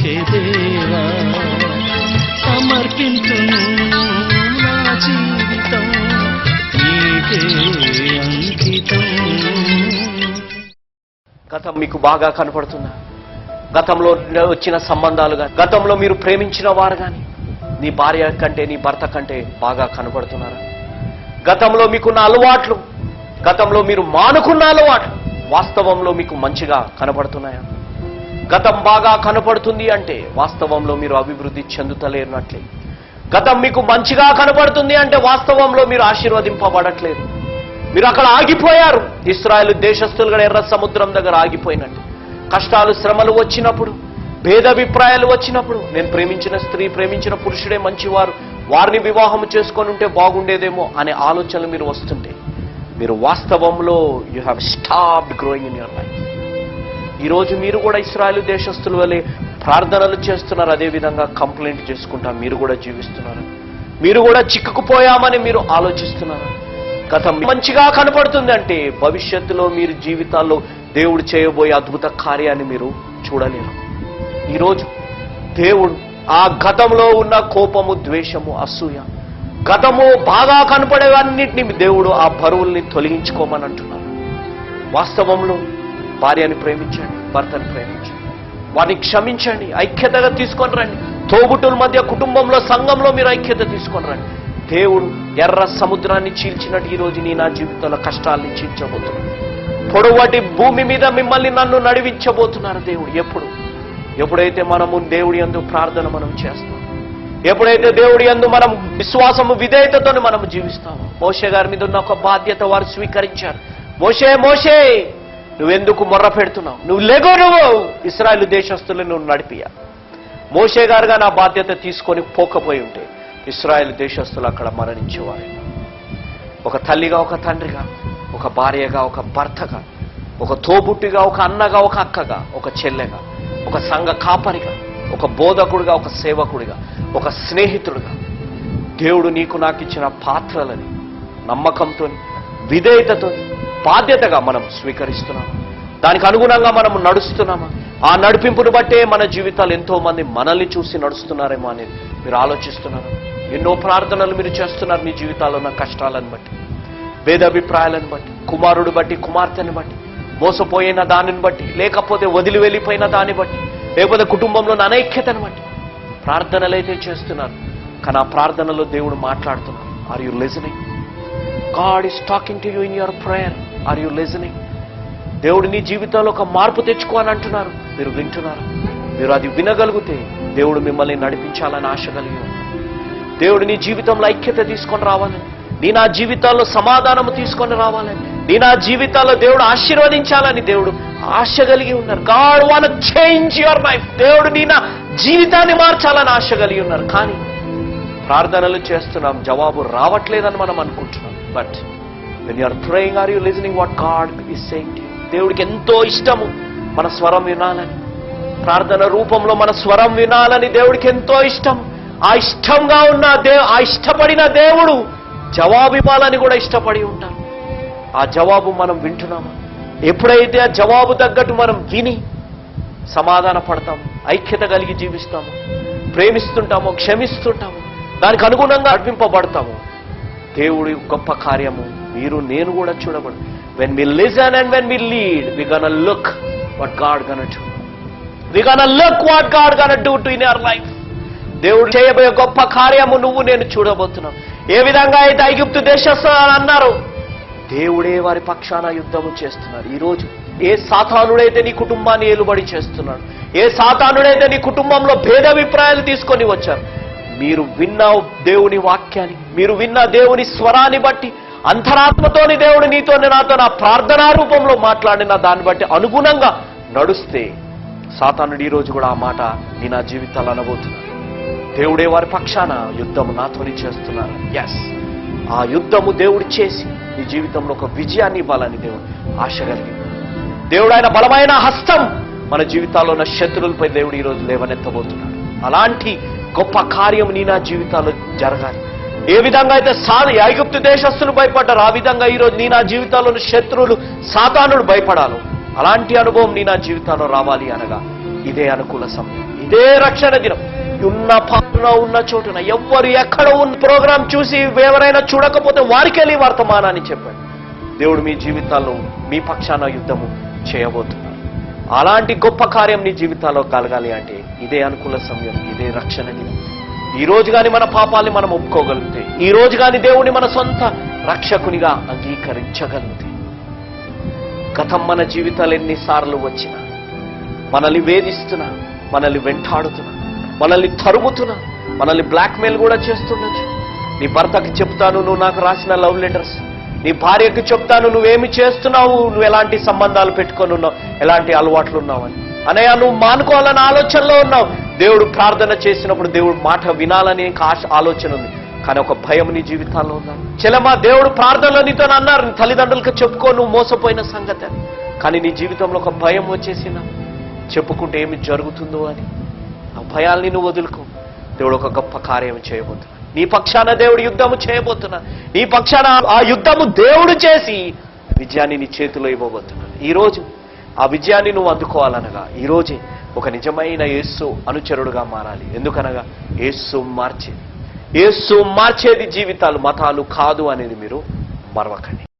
నీకే దేవా సమర్పించును నా జీవితం నీకే అంకితం. గతం మీకు బాగా కనపడుతుందా? గతంలో వచ్చిన సంబంధాలు కానీ, గతంలో మీరు ప్రేమించిన వారు కానీ నీ భార్య కంటే నీ భర్త కంటే బాగా కనపడుతున్నారా? గతంలో మీకున్న అలవాట్లు, గతంలో మీరు మానుకున్న అలవాట్లు వాస్తవంలో మీకు మంచిగా కనపడుతున్నాయా? గతం బాగా కనపడుతుంది అంటే వాస్తవంలో మీరు అభివృద్ధి చెందుతలేనట్లే. గతం మీకు మంచిగా కనపడుతుంది అంటే వాస్తవంలో మీరు ఆశీర్వదింపబడట్లేదు. మీరు అక్కడ ఆగిపోయారు. ఇశ్రాయేలు దేశస్థులుగా ఎర్ర సముద్రం దగ్గర ఆగిపోయినట్టు. కష్టాలు శ్రమలు వచ్చినప్పుడు, భేదాభిప్రాయాలు వచ్చినప్పుడు, నేను ప్రేమించిన స్త్రీ ప్రేమించిన పురుషుడే మంచివారు, వారిని వివాహం చేసుకొని ఉంటే బాగుండేదేమో అనే ఆలోచనలు మీరు వస్తుంటే మీరు వాస్తవంలో you have stopped growing in your life. ఈరోజు మీరు కూడా ఇశ్రాయేలు దేశస్థుల వలె ప్రార్థనలు చేస్తున్నారు, అదేవిధంగా కంప్లైంట్ చేసుకుంటా మీరు కూడా జీవిస్తున్నారు. మీరు కూడా చిక్కుకుపోయామని మీరు ఆలోచిస్తున్నారు. గతం మంచిగా కనపడుతుంది అంటే భవిష్యత్తులో మీరు జీవితాల్లో దేవుడు చేయబోయే అద్భుత కార్యాన్ని మీరు చూడలేరు. ఈరోజు దేవుడు ఆ గతంలో ఉన్న కోపము, ద్వేషము, అసూయ, గతము బాగా కనపడేవన్నిటిని దేవుడు ఆ బరువుల్ని తొలగించుకోమని అంటున్నారు. వాస్తవంలో భార్యని ప్రేమించండి, భర్తని ప్రేమించండి, వారిని క్షమించండి, ఐక్యతగా తీసుకొని రండి. తోబుట్టుల మధ్య కుటుంబంలో, సంఘంలో మీరు ఐక్యత తీసుకొని రండి. దేవుడు ఎర్ర సముద్రాన్ని చీల్చినట్టు ఈరోజు నా జీవితంలో కష్టాల్ని చీల్చబోతున్నాడు. పొడవటి భూమి మీద మిమ్మల్ని నన్ను నడిపించబోతున్నారు దేవుడు. ఎప్పుడైతే మనము దేవుడి యందు ప్రార్థన మనం చేస్తాం, ఎప్పుడైతే దేవుడి యందు మనం విశ్వాసము, విధేయతతో మనము జీవిస్తామో. మోషే గారి మీద ఉన్న ఒక బాధ్యత వారు స్వీకరించారు. మోషే నువ్వెందుకు మొర్ర పెడుతున్నావు? నువ్వు లెగో, నువ్వు ఇశ్రాయేలు దేశస్తులను నువ్వు నడిపియా. మోషే గారుగా నా బాధ్యత తీసుకొని పోకపోయి ఉంటే ఇశ్రాయేలు దేశస్తులు అక్కడ మరణించేవారు. ఒక తల్లిగా, ఒక తండ్రిగా, ఒక భార్యగా, ఒక భర్తగా, ఒక తోబుట్టిగా, ఒక అన్నగా, ఒక అక్కగా, ఒక చెల్లెగా, ఒక సంఘ కాపరిగా, ఒక బోధకుడిగా, ఒక సేవకుడిగా, ఒక స్నేహితుడిగా దేవుడు నీకు నాకు ఇచ్చిన పాత్రలని నమ్మకంతో, విధేయతతో, బాధ్యతగా మనం స్వీకరిస్తున్నాము. దానికి అనుగుణంగా మనం నడుస్తున్నామా? ఆ నడిపింపును బట్టే మన జీవితాలు ఎంతో మంది మనల్ని చూసి నడుస్తున్నారేమో అనేది మీరు ఆలోచిస్తున్నారు. ఎన్నో ప్రార్థనలు మీరు చేస్తున్నారు మీ జీవితాల్లో ఉన్న కష్టాలను బట్టి, భేదాభిప్రాయాలను బట్టి, కుమారుడు బట్టి, కుమార్తెని బట్టి, మోసపోయిన దానిని బట్టి, లేకపోతే వదిలి వెళ్ళిపోయిన దాన్ని బట్టి, లేకపోతే కుటుంబంలోని అనైక్యతను బట్టి ప్రార్థనలు అయితే చేస్తున్నారు. కానీ ఆ ప్రార్థనలో దేవుడు మాట్లాడుతున్నారు. Are you listening? God is talking to you in your prayer. Are you listening? దేవుడు నీ జీవితంలో ఒక మార్పు తెచ్చుకో అని అంటున్నారు. మీరు వింటున్నారు? మీరు అది వినగలిగితే దేవుడు మిమ్మల్ని నడిపించాలని ఆశ కలిగి, దేవుడు నీ జీవితంలో ఐక్యత తీసుకొని రావాలని, నీ నా జీవితాల్లో సమాధానము తీసుకొని రావాలని, నీ నా జీవితాల్లో దేవుడు ఆశీర్వదించాలని దేవుడు ఆశ కలిగి ఉన్నారు. God want to change your life. దేవుడు నీ నా జీవితాన్ని మార్చాలని ఆశ కలిగి ఉన్నారు. కానీ ప్రార్థనలు చేస్తున్నాం, జవాబు రావట్లేదని మనం అనుకుంటున్నాం. But when you are praying, are you listening what God is saying to you? దేవుడికి ఎంతో ఇష్టము మన స్వరం వినాలని, ప్రార్థన రూపంలో మన స్వరం వినాలని దేవుడికి ఎంతో ఇష్టం. ఆ ఇష్టంగా ఉన్న ఆ ఇష్టపడిన దేవుడు జవాబు ఇవ్వాలని కూడా ఇష్టపడి ఉంటారు. ఆ జవాబు మనం వింటున్నామా? ఎప్పుడైతే ఆ జవాబు తగ్గట్టు మనం విని సమాధాన పడతాము, ఐక్యత కలిగి జీవిస్తాము, ప్రేమిస్తుంటాము, క్షమిస్తుంటాము, దానికి అనుగుణంగా నడిపింపబడతాము, దేవుడి గొప్ప కార్యము మీరు నేను కూడా చూడబడు. When we listen and when we lead, we're gonna look what God gonna do. We're gonna look what God gonna do in your life. దేవుడు చేయబోయే గొప్ప కార్యము నువ్వు నేను చూడబోతున్నాం. ఏ విధంగా అయితే ఐగుప్తు దేశస్థులు అన్నారు, దేవుడే వారి పక్షాన యుద్ధము చేస్తున్నారు. ఈరోజు ఏ సాతానుడైతే నీ కుటుంబాన్ని ఏలుబడి చేస్తున్నాడు, ఏ సాతానుడైతే నీ కుటుంబంలో భేదాభిప్రాయాలు తీసుకొని వచ్చారు, మీరు విన్న దేవుని వాక్యాన్ని, మీరు విన్న దేవుని స్వరాన్ని బట్టి, అంతరాత్మతోని దేవుడు నీతో నాతో నా ప్రార్థనా రూపంలో మాట్లాడిన దాన్ని బట్టి అనుగుణంగా నడుస్తే సాతానుడు ఈరోజు కూడా ఆ మాట నీ నా జీవితాలు అనబోతున్నాడు. దేవుడే వారి పక్షాన యుద్ధము నాతోని చేస్తున్నారు. ఎస్, ఆ యుద్ధము దేవుడు చేసి నీ జీవితంలో ఒక విజయాన్ని ఇవ్వాలని దేవుడు ఆశ కలిగి, దేవుడు ఆయన బలమైన హస్తం మన జీవితాల్లో ఉన్న శత్రువులపై దేవుడు ఈరోజు లేవనెత్తబోతున్నాడు. అలాంటి గొప్ప కార్యం నీ నా జీవితాల్లో జరగాలి. ఏ విధంగా అయితే ఐగుప్తు దేశస్తులు భయపడ్డారు, ఆ విధంగా ఈరోజు నీ నా జీవితాల్లో శత్రువులు, సాతానుడు భయపడాలి. అలాంటి అనుభవం నీ నా జీవితాల్లో రావాలి అనగా ఇదే అనుకూల సమయం, ఇదే రక్షణ దినం. ఉన్న పాలన ఉన్న చోటున ఎవ్వరు ఎక్కడ ఉన్న ప్రోగ్రాం చూసి ఎవరైనా చూడకపోతే వారికెళ్ళి వర్తమానాన్ని చెప్పండి. దేవుడు మీ జీవితాల్లో మీ పక్షాన యుద్ధము చేయబోతున్నారు. అలాంటి గొప్ప కార్యం నీ జీవితాల్లో కలగాలి అంటే ఇదే అనుకూల సమయం, ఇదే రక్షణ దినం. ఈ రోజు గాని మన పాపాన్ని మనం ఒప్పుకోగలిగితే, ఈ రోజు గాని దేవుని మన సొంత రక్షకునిగా అంగీకరించగలిగితే, గతం మన జీవితాలు ఎన్నిసార్లు వచ్చినా, మనల్ని వేధిస్తున్నా, మనల్ని వెంటాడుతున్నా, మనల్ని తరుముతున్నా, మనల్ని బ్లాక్మెయిల్ కూడా చేస్తుండొచ్చు. నీ భర్తకి చెప్తాను నువ్వు నాకు రాసిన లవ్ లెటర్స్, నీ భార్యకి చెప్తాను నువ్వేమి చేస్తున్నావు, నువ్వు ఎలాంటి సంబంధాలు పెట్టుకొని ఉన్నావు, ఎలాంటి అలవాట్లు ఉన్నావు అని. అనయ్య నువ్వు మానుకోవాలని ఆలోచనలో ఉన్నావు. దేవుడు ప్రార్థన చేసినప్పుడు దేవుడు మాట వినాలని ఆలోచన ఉంది, కానీ ఒక భయం నీ జీవితాల్లో ఉందని. చెలమా దేవుడు ప్రార్థనలో నీతో అన్నారు, నీ తల్లిదండ్రులకు చెప్పుకో నువ్వు మోసపోయిన సంగతి అని. కానీ నీ జీవితంలో ఒక భయం వచ్చేసినా, చెప్పుకుంటే ఏమి జరుగుతుందో అని. ఆ భయాల్ని నువ్వు వదులుకో. దేవుడు ఒక గొప్ప కార్యం చేయబోతున్నా, నీ పక్షాన దేవుడు యుద్ధము చేయబోతున్నా, నీ పక్షాన ఆ యుద్ధము దేవుడు చేసి విజయాన్ని నీ చేతిలో ఇవ్వబోతున్నాడు. ఈ రోజు ఆ విజయాన్ని నువ్వు అందుకోవాలనగా ఈ రోజే ఒక నిజమైన యేసు అనుచరుడుగా మారాలి. ఎందుకనగా యేసు మార్చేది జీవితాలు, మతాలు కాదు అనేది మీరు మరవకండి.